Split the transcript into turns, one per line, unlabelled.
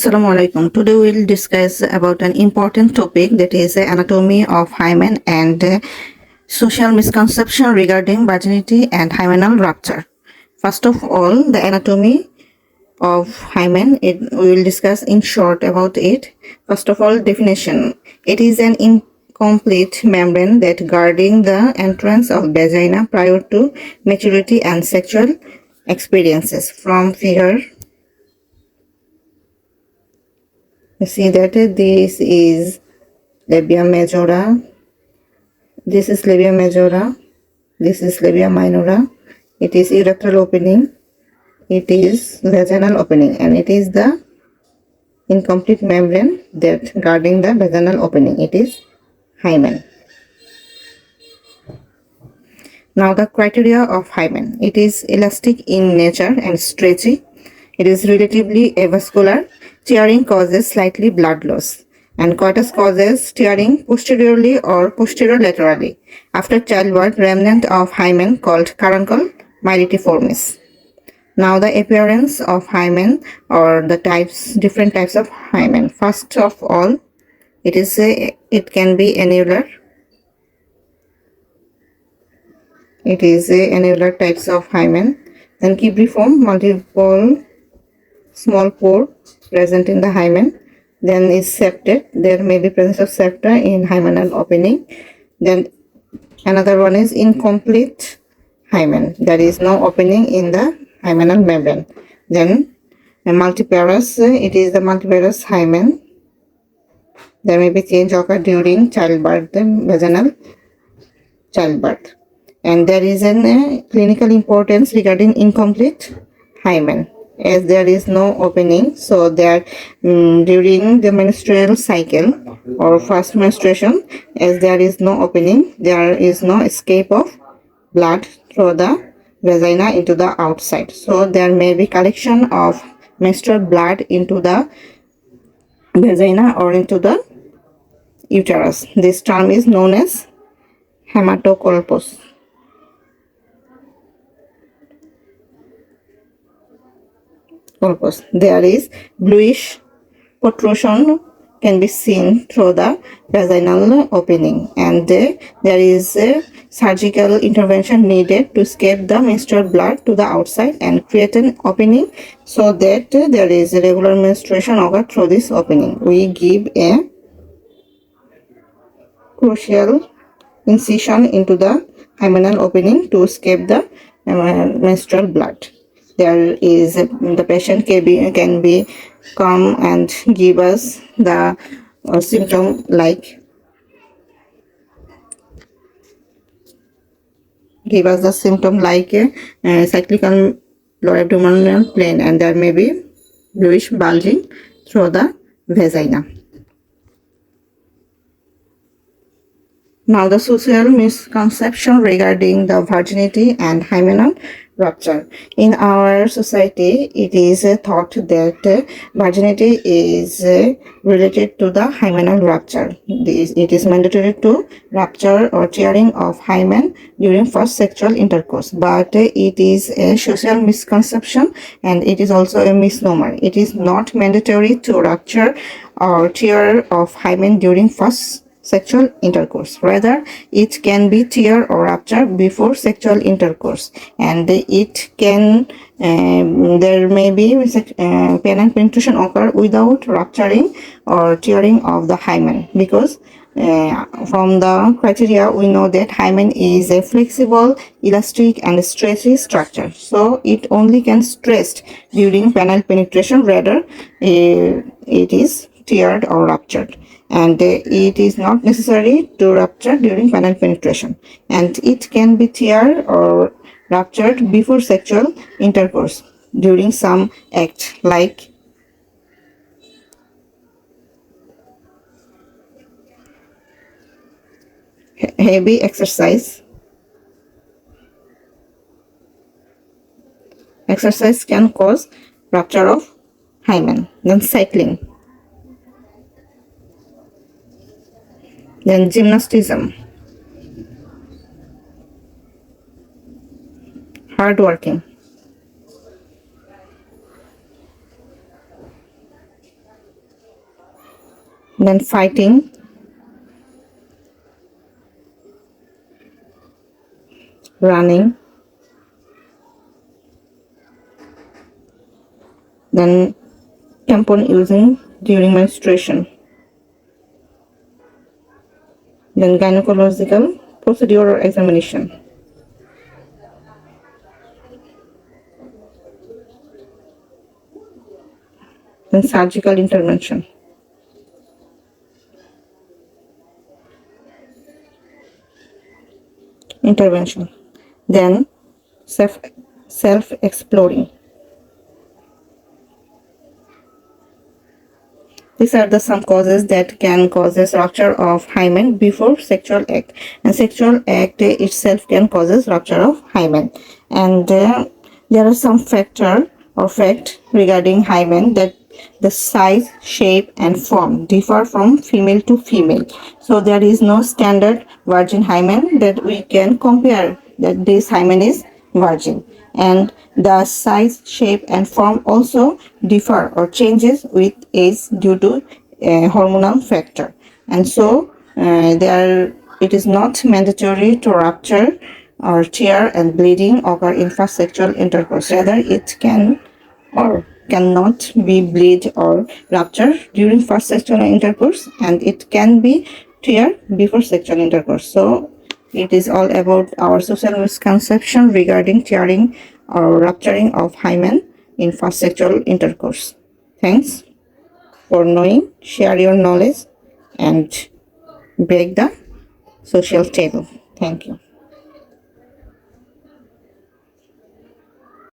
Assalamu alaikum. Today we'll discuss about an important topic, that is anatomy of hymen and social misconception regarding virginity and hymenal rupture. First of all, the anatomy of hymen, we will discuss in short about it. First of all, definition. It is an incomplete membrane that guarding the entrance of vagina prior to maturity and sexual experiences. From figure, you see that this is labia majora, this is labia majora, this is labia minora, it is urethral opening, it is vaginal opening, and it is the incomplete membrane that guarding the vaginal opening. It is hymen. Now the criteria of hymen. It is elastic in nature and stretchy. It is relatively avascular. Tearing causes slightly blood loss, and coitus causes tearing posteriorly or posterolaterally. After childbirth, remnant of hymen called caruncle myrtiformis. Now the appearance of hymen, or the different types of hymen. First of all, it can be annular. It is a annular types of hymen. Then cupriform, multiple small pore present in the hymen. Then is septate. There may be presence of septa in hymenal opening. Then another one is incomplete hymen. There is no opening in the hymenal membrane. Then multiparous. It is the multiparous hymen. There may be change occur during childbirth, the vaginal childbirth. And there is a clinical importance regarding incomplete hymen, as there is no opening, so that during the menstrual cycle or first menstruation, as there is no opening, there is no escape of blood through the vagina into the outside, so there may be collection of menstrual blood into the vagina or into the uterus. This term is known as hematocolpos. There is bluish protrusion can be seen through the vaginal opening, and there is a surgical intervention needed to escape the menstrual blood to the outside and create an opening, so that there is a regular menstruation occur through this opening. We give a crucial incision into the hymenal opening to escape the menstrual blood. There is the patient can be come and give us the symptom like cyclical lower abdominal plane, and there may be bluish bulging through the vagina. Now the social misconception regarding the virginity and hymenal rupture. In our society, it is thought that virginity is related to the hymenal rupture. It is mandatory to rupture or tearing of hymen during first sexual intercourse, but it is a social misconception and it is also a misnomer. It is not mandatory to rupture or tear of hymen during first sexual intercourse. Rather, it can be tear or rupture before sexual intercourse, and it can there may be penile penetration occur without rupturing or tearing of the hymen, because from the criteria we know that hymen is a flexible, elastic and stretchy structure, so it only can stretch during penile penetration. Rather, it is teared or ruptured, and it is not necessary to rupture during penile penetration, and it can be teared or ruptured before sexual intercourse during some act like heavy exercise. Exercise can cause rupture of hymen. Then cycling, then gymnasticism, hard working, then fighting, running, then tampon using during menstruation, then gynecological procedure or examination, then surgical intervention, then self self exploring. These are the some causes that can cause a rupture of hymen before sexual act, and sexual act itself can causes rupture of hymen. And there are some factor or fact regarding hymen that the size, shape, and form differ from female to female. So there is no standard virgin hymen that we can compare that this hymen is virgin, and the size, shape, and form also differ or changes with age due to hormonal factor. And so it is not mandatory to rupture or tear and bleeding occur in first sexual intercourse. Rather, it can or cannot be bleed or rupture during first sexual intercourse, and it can be tear before sexual intercourse. So it is all about our social misconception regarding tearing or rupturing of hymen in first sexual intercourse. Thanks for knowing, share your knowledge, and break the social table. Thank you.